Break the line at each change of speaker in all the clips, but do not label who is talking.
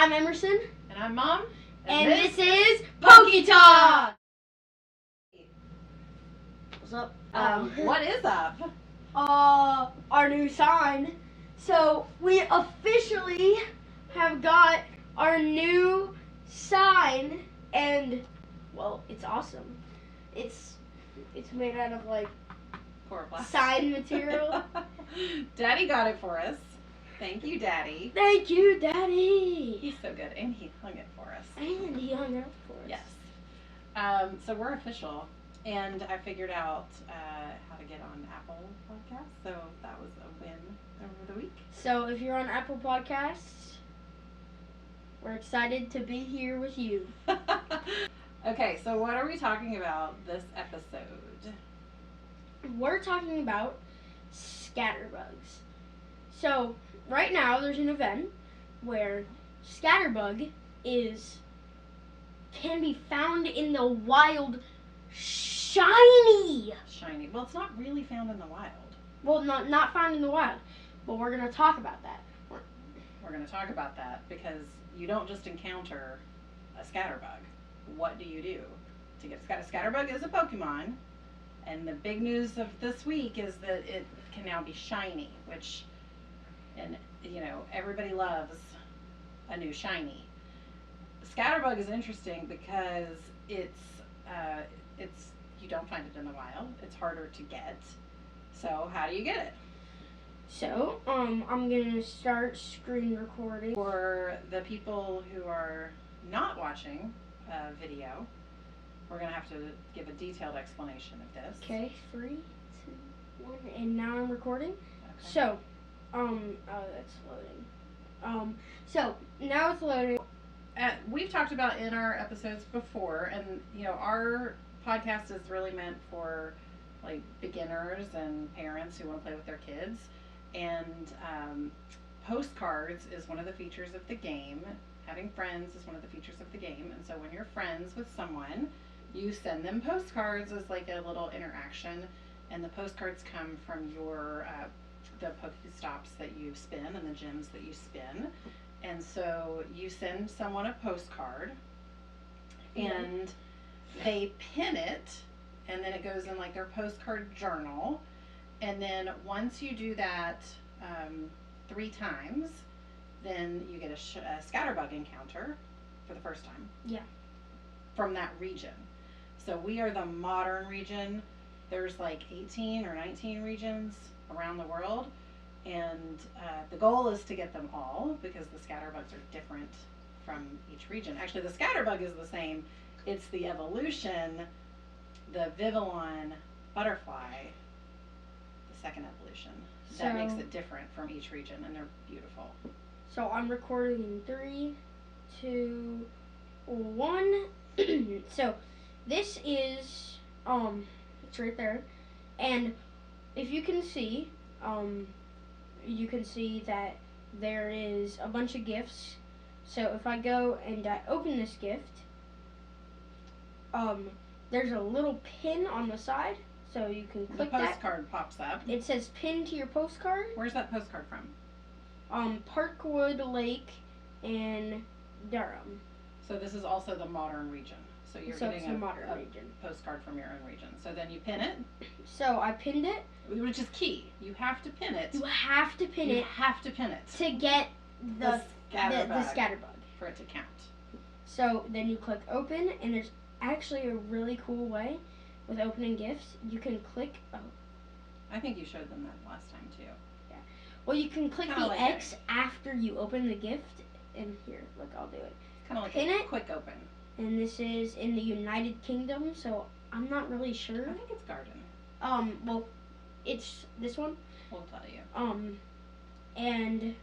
I'm Emerson.
And I'm Mom.
And this is Talk. What's up?
What is up?
Our new sign. So we officially have got our new sign, and well, it's awesome. It's made out of like
Chloroplast.
sign material.
Daddy got it for us. Thank you, Daddy.
Thank you, Daddy.
He's so good, and he hung it for us.
And he hung it up for us.
Yes. So we're official, and I figured out how to get on Apple Podcasts, so that was a win over the week.
So if you're on Apple Podcasts, we're excited to be here with you.
Okay, so what are we talking about this episode?
We're talking about scatterbugs. So right now there's an event where scatterbug can be found in the wild shiny.
Shiny. Well, it's not really found in the wild.
Well, not found in the wild, but we're going to talk about that.
We're going to talk about that because you don't just encounter a scatterbug. What do you do to get a scatterbug? Is a Pokemon, and the big news of this week is that it can now be shiny, which, and you know, everybody loves a new shiny. Scatterbug is interesting because it's you don't find it in the wild. It's harder to get. So how do you get it?
So I'm gonna start screen recording.
For the people who are not watching a video, we're gonna have to give a detailed explanation of this.
Okay, 3, 2, 1, and now I'm recording.
Okay.
So, oh, that's loading. So now it's loading.
We've talked about in our episodes before, and you know, our podcast is really meant for like beginners and parents who want to play with their kids. And Postcards is one of the features of the game. Having friends is one of the features of the game. And so when you're friends with someone, you send them postcards as like a little interaction. And the postcards come from your the Pokestops that you spin and the gyms that you spin. And so you send someone a postcard, and they pin it, and then it goes in like their postcard journal. And then once you do that 3 times, then you get a scatterbug encounter for the first time.
Yeah. From
that region. So we are the modern region. There's like 18 or 19 regions around the world. And the goal is to get them all because the scatterbugs are different from each region. Actually, the scatterbug is the same. It's the evolution, the Vivillon butterfly, the second evolution, that makes it different from each region, and they're beautiful.
So I'm recording in 3, 2, 1. So this is it's right there, and if you can see, you can see that there is a bunch of gifts. So if I go and I open this gift, there's a little pin on the side, so you can click that.
The postcard pops up.
It says pin to your postcard.
Where's that postcard from?
Parkwood Lake in Durham.
So this is also the modern region. So you're getting a postcard from your own region. So then you pin it.
So I pinned it.
Which is key. You have to pin it.
You have to pin it.
You have to pin it.
To get the scatterbug.
For it to count.
So then you click open, and there's actually a really cool way with opening gifts. You can click,
I think you showed them that last time too.
Yeah. Well, you can click
kinda
the
like
X after you open the gift. And here, look, I'll do it.
It's kind of like
pin
a
it.
quick open.
And this is in the United Kingdom, so I'm not really sure.
I think it's Garden.
Well, it's this one.
We'll tell you.
And,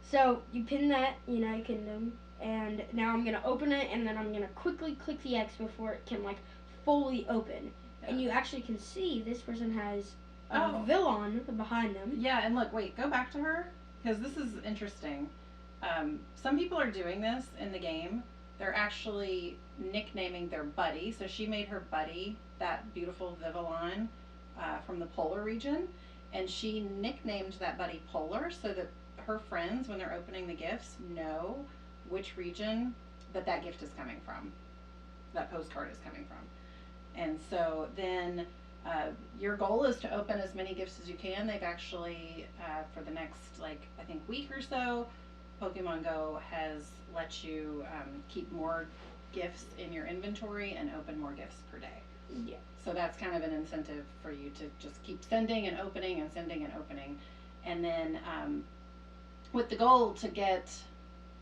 so you pin that, United Kingdom, and now I'm going to open it, and then I'm going to quickly click the X before it can, like, fully open. Yeah. And you actually can see this person has a Vivillon behind them.
Yeah, and look, wait, go back to her, because this is interesting. Some people are doing this in the game. They're actually nicknaming their buddy. So she made her buddy that beautiful Vivillon from the polar region. and she nicknamed that buddy Polar so that her friends, when they're opening the gifts, know which region that gift is coming from, that postcard is coming from. And so then your goal is to open as many gifts as you can. They've actually, for the next, I think week or so, Pokemon GO has let you keep more gifts in your inventory and open more gifts per day.
Yeah.
So that's kind of an incentive for you to just keep sending and opening and sending and opening. And then with the goal to get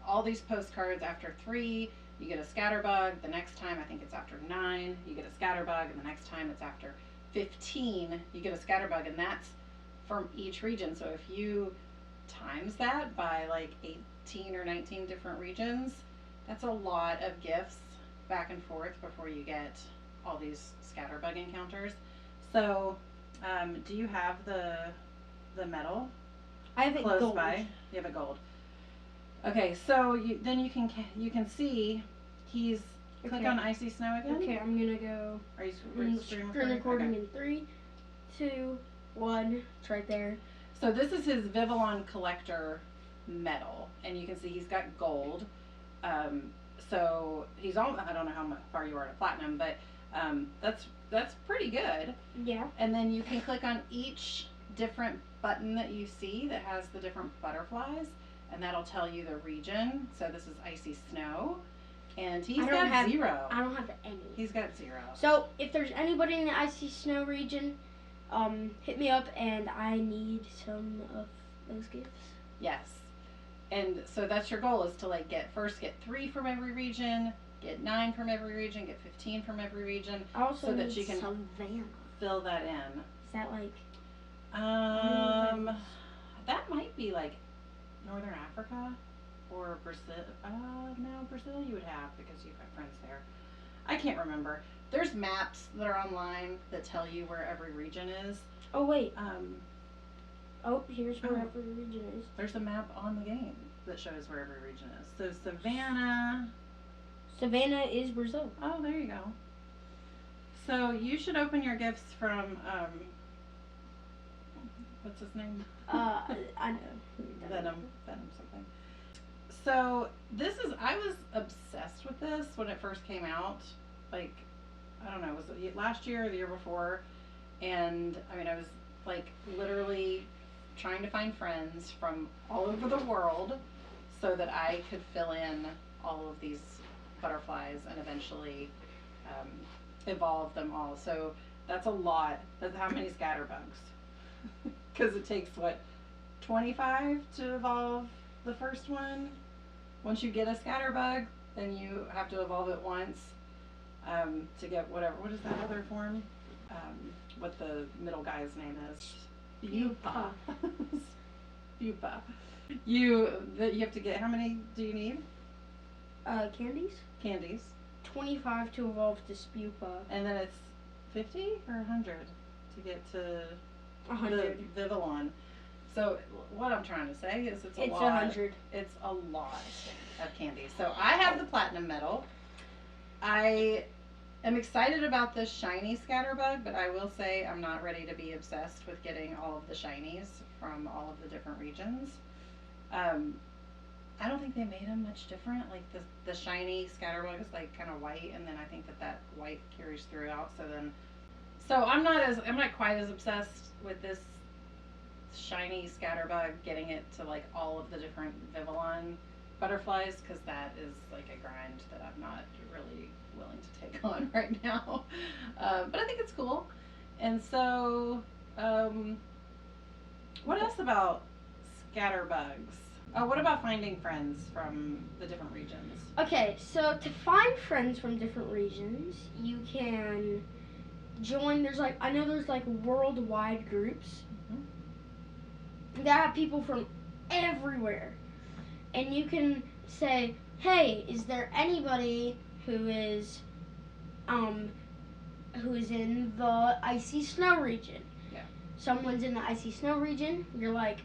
all these postcards after 3, you get a Scatterbug. The next time, I think it's after 9, you get a Scatterbug. And the next time it's after 15, you get a Scatterbug. And that's from each region. So if you times that by 18 or 19 different regions, that's a lot of gifts back and forth before you get all these Scatterbug encounters. So do you have the medal?
I have it
close
gold.
by. You have a gold. Okay, so then you can see he's click on Icy Snow again.
Okay, I'm gonna go.
Are you
Screen recording
okay.
in 3, 2, 1. It's right there.
So this is his Vivillon collector medal, and you can see he's got gold. So he's all, I don't know how far you are to platinum, but that's pretty good.
Yeah.
And then you can click on each different button that you see that has the different butterflies, and that'll tell you the region. So this is Icy Snow, and he's got 0.
I don't have any.
He's got 0.
So if there's anybody in the Icy Snow region, hit me up, and I need some of those gifts.
Yes. And so that's your goal, is to get 3 from every region, get 9 from every region, get 15 from every region,
Also
so that you can
Savannah.
fill that in.
Is that
that might be Northern Africa or Brazil. No, Brazil you would have because you've got friends there. I can't remember. There's maps that are online that tell you where every region is.
Oh wait. Oh, here's where every region is.
There's a map on the game that shows where every region is. So Savannah.
Savannah is Brazil.
Oh, there you go. So you should open your gifts from what's his name?
I know.
Venom something. So I was obsessed with this when it first came out. I don't know, was it last year or the year before? And I mean, I was literally trying to find friends from all over the world so that I could fill in all of these butterflies and eventually evolve them all. So that's a lot. That's how many Scatterbugs? Because it takes 25 to evolve the first one. Once you get a Scatterbug, then you have to evolve it once to get whatever. What is that other form? What the middle guy's name is? Pupa. Pupa. You have to get, how many do you need?
Candies?
Candies.
25 to evolve to Spupa.
And then it's 50 or 100 to get to
100.
the Vivillon. So what I'm trying to say is it's a lot.
100.
It's a lot of candy. So I have the platinum medal. I am excited about this shiny Scatterbug, but I will say I'm not ready to be obsessed with getting all of the shinies from all of the different regions. I don't think they made them much different. The shiny Scatterbug is kind of white, and then I think that white carries throughout. So I'm not quite as obsessed with this shiny Scatterbug, getting it to all of the different Vivillon butterflies, because that is a grind that I'm not really willing to take on right now. But I think it's cool. And so what else about Scatterbugs? Oh, what about finding friends from the different regions?
Okay, so to find friends from different regions, you can join. I know there's worldwide groups that have people from everywhere, and you can say, hey, is there anybody who is in the Icy Snow region?
Yeah.
Someone's in the Icy Snow region, you're like,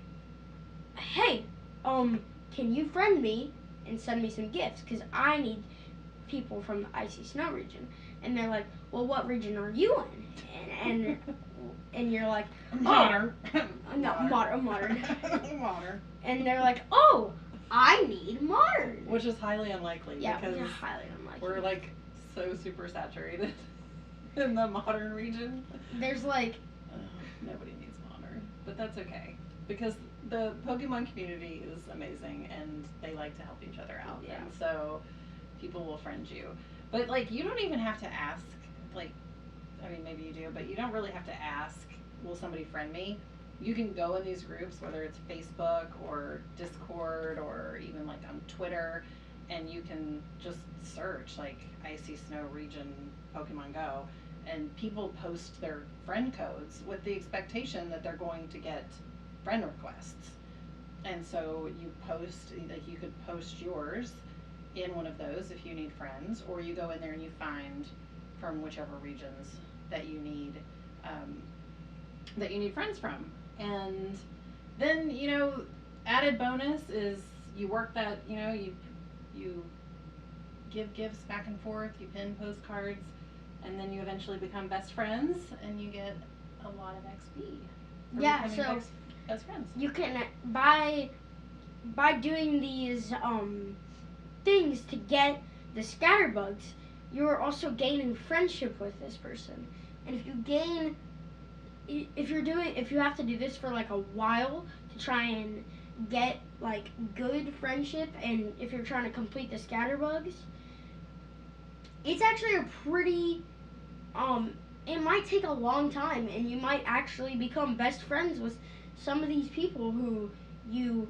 hey, can you friend me and send me some gifts, because I need people from the Icy Snow region. And they're like, well, what region are you in? and you're like, oh,
Modern.
not modern.
Modern.
And they're like, oh, I need modern.
Which is highly unlikely.
Yeah,
because
highly unlikely.
we're like so super saturated in the modern region.
There's like
nobody needs modern, but that's okay because the Pokemon community is amazing and they like to help each other out.
Yeah.
And so people will friend you. But like you don't even have to ask, like, I mean maybe you do, but you don't really have to ask, will somebody friend me? You can go in these groups, whether it's Facebook or Discord or even like on Twitter, and you can just search like Icy Snow Region Pokemon Go, and people post their friend codes with the expectation that they're going to get friend requests. And so you post, like you could post yours in one of those if you need friends, or you go in there and you find from whichever regions that you need friends from. And then, you know, added bonus is you work that, you know, you give gifts back and forth, you pin postcards, and then you eventually become best friends and you get a lot of XP for becoming best friends.
You can by doing these things to get the scatterbugs, you're also gaining friendship with this person. And if you have to do this for like a while to try and get like good friendship, and if you're trying to complete the scatterbugs, it's actually a pretty it might take a long time, and you might actually become best friends with some of these people who you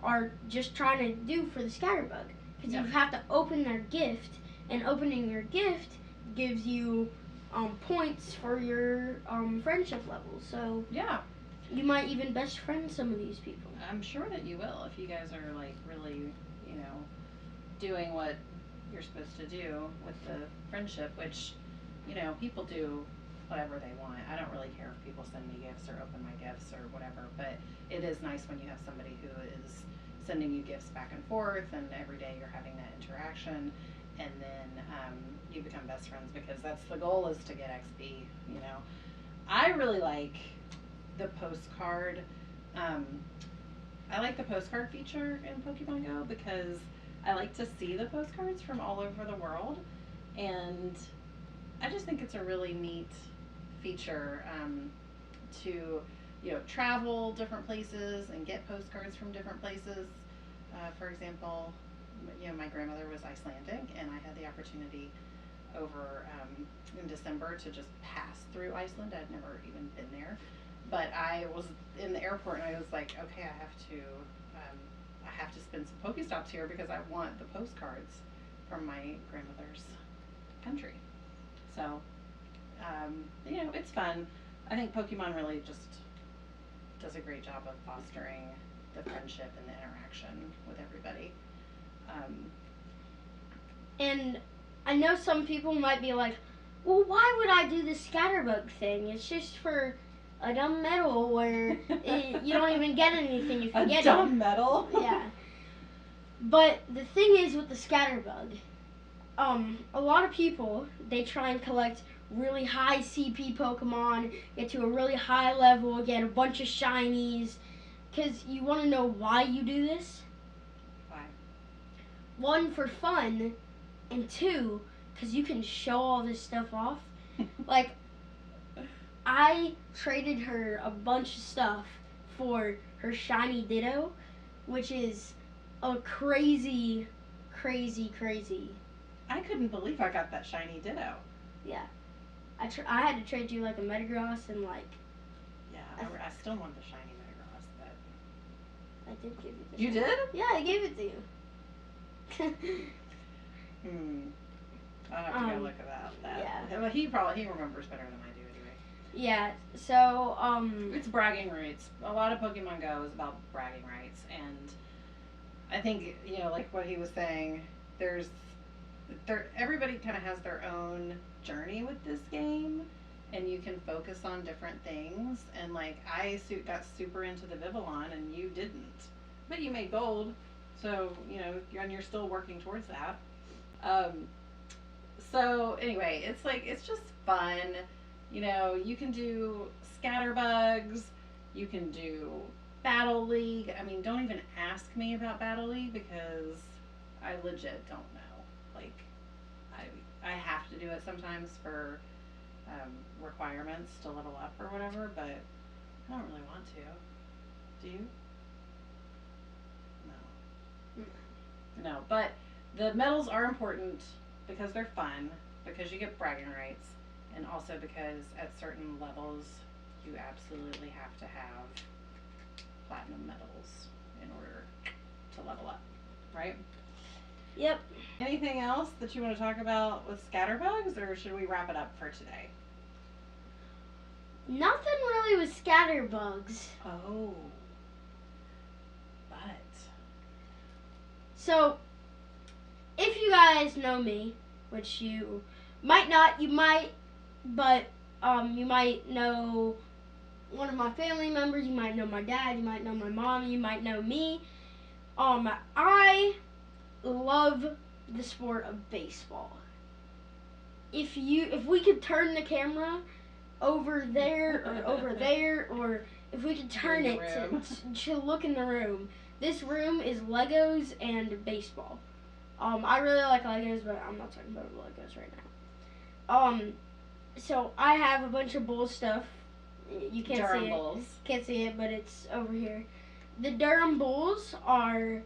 are just trying to do for the scatterbug, because you have to open their gift, and opening their gift gives you points for your friendship level. So
yeah,
you might even best friend some of these people.
I'm sure that you will if you guys are like really, you know, doing what you're supposed to do with the friendship, which, you know, people do whatever they want. I don't really care if people send me gifts or open my gifts or whatever, but it is nice when you have somebody who is sending you gifts back and forth, and every day you're having that interaction, and then you become best friends, because that's the goal, is to get XP, you know. I really like the postcard. I like the postcard feature in Pokemon Go because I like to see the postcards from all over the world, and I just think it's a really neat feature to, you know, travel different places and get postcards from different places. For example, you know, my grandmother was Icelandic, and I had the opportunity over in December to just pass through Iceland. I'd never even been there, but I was in the airport and I was like, okay, I have to spend some Pokestops here because I want the postcards from my grandmother's country. So, you know, it's fun. I think Pokemon really just does a great job of fostering the friendship and the interaction with everybody.
And I know some people might be like, well, why would I do the scatterbug thing? It's just for a dumb medal where you don't even get anything if you get it.
A dumb medal?
Yeah. But the thing is with the scatterbug, a lot of people, they try and collect really high CP Pokemon, get to a really high level, get a bunch of shinies, because you want to know why you do this?
Why?
1, for fun, and 2, because you can show all this stuff off. Like, I traded her a bunch of stuff for her shiny Ditto, which is a crazy.
I couldn't believe I got that shiny Ditto.
Yeah. I had to trade you like a Metagross and like...
Yeah, I still want the shiny Metagross, but...
I did give you the
You
shiny.
did?
Yeah, I gave it to you.
I'll have to go look about that.
Yeah.
Well, he remembers better than I do anyway.
Yeah, so,
It's bragging rights. A lot of Pokemon Go is about bragging rights, and I think, you know, like what he was saying, everybody kind of has their own journey with this game, and you can focus on different things, and like I got super into the Vivillon and you didn't, but you made gold, so you know you're still working towards that. So anyway, it's just fun. You know, you can do Scatterbugs. You can do Battle League. I mean, don't even ask me about Battle League because I legit don't know. Like, I have to do it sometimes for requirements to level up or whatever, but I don't really want to. Do you? No. No, but the medals are important because they're fun, because you get bragging rights, and also because at certain levels you absolutely have to have platinum medals in order to level up, right?
Yep.
Anything else that you want to talk about with Scatterbugs, or should we wrap it up for today?
Nothing really with Scatterbugs.
Oh. But.
So, if you guys know me, which you might not, you might, but you might know one of my family members, you might know my dad, you might know my mom, you might know me. I love the sport of baseball. If we could turn the camera over there or over there, or if we could turn it to look in the room. This room is Legos and baseball. I really like Legos, but I'm not talking about Legos right now. So I have a bunch of Bulls stuff. You can't
Durham
see it.
Bulls.
Can't see it, but it's over here. The Durham Bulls are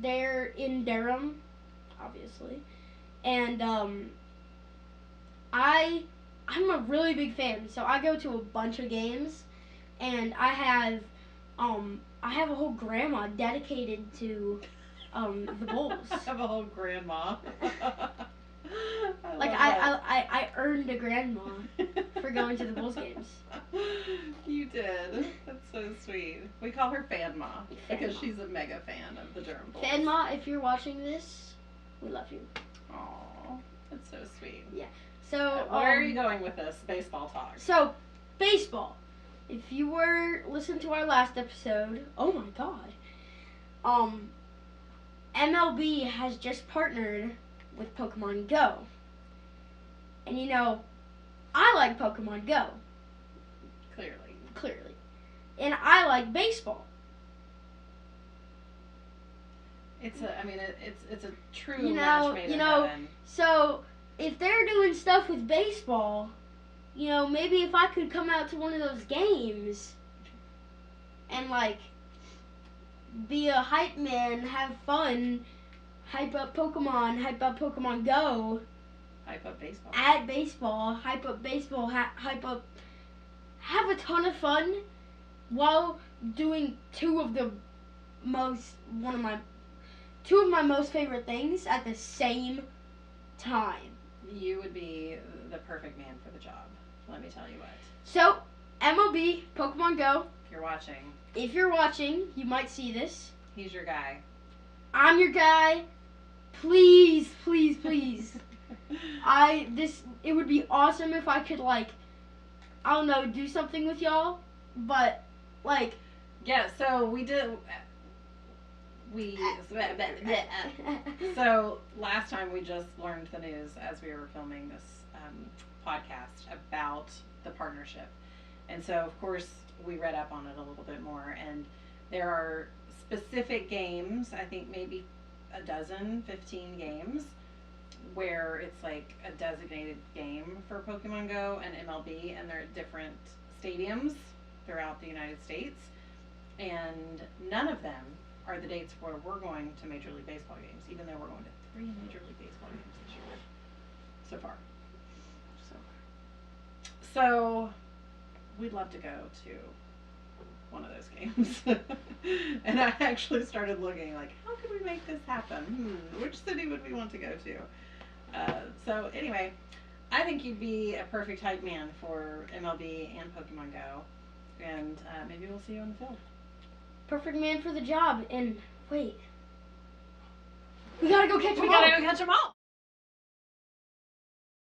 they're in Durham, obviously, and I'm a really big fan. So I go to a bunch of games, and I have a whole grandma dedicated to the Bulls.
I have a whole grandma.
I earned a grandma for going to the Bulls games.
You did. That's so sweet. We call her Fanma because
Fanma.
She's a mega fan of the Durham Bulls.
Fanma, if you're watching this, we love you.
Aw, that's so sweet.
Yeah. So
where are you going with this baseball talk?
So, baseball. If you were listening to our last episode, oh my god. MLB has just partnered with Pokemon GO. And you know, I like Pokemon GO. Clearly. And I like baseball.
It's a true match made in heaven.
So if they're doing stuff with baseball, maybe if I could come out to one of those games and be a hype man, have fun, hype up Pokemon, hype up Pokemon GO,
hype up baseball,
add baseball, hype up baseball, hype up, have a ton of fun while doing two of my most favorite things at the same time.
You would be the perfect man for the job. Let me tell you what.
So, MLB Pokémon GO.
If you're watching,
you might see this.
He's your guy.
I'm your guy. Please, please, please. It would be awesome if I could do something with y'all, but
yeah, so so last time we just learned the news as we were filming this podcast about the partnership. And so, of course, we read up on it a little bit more. And there are specific games, I think maybe 15 games, where it's like a designated game for Pokemon GO and MLB. And they're at different stadiums throughout the United States. And none of them are the dates where we're going to Major League Baseball games, even though we're going to 3 Major League Baseball games this year so far. So we'd love to go to one of those games. And I actually started looking how could we make this happen? Which city would we want to go to? So anyway, I think you'd be a perfect hype man for MLB and Pokemon GO. And maybe we'll see you on the field.
Perfect man for the job. And wait, we gotta go catch them all.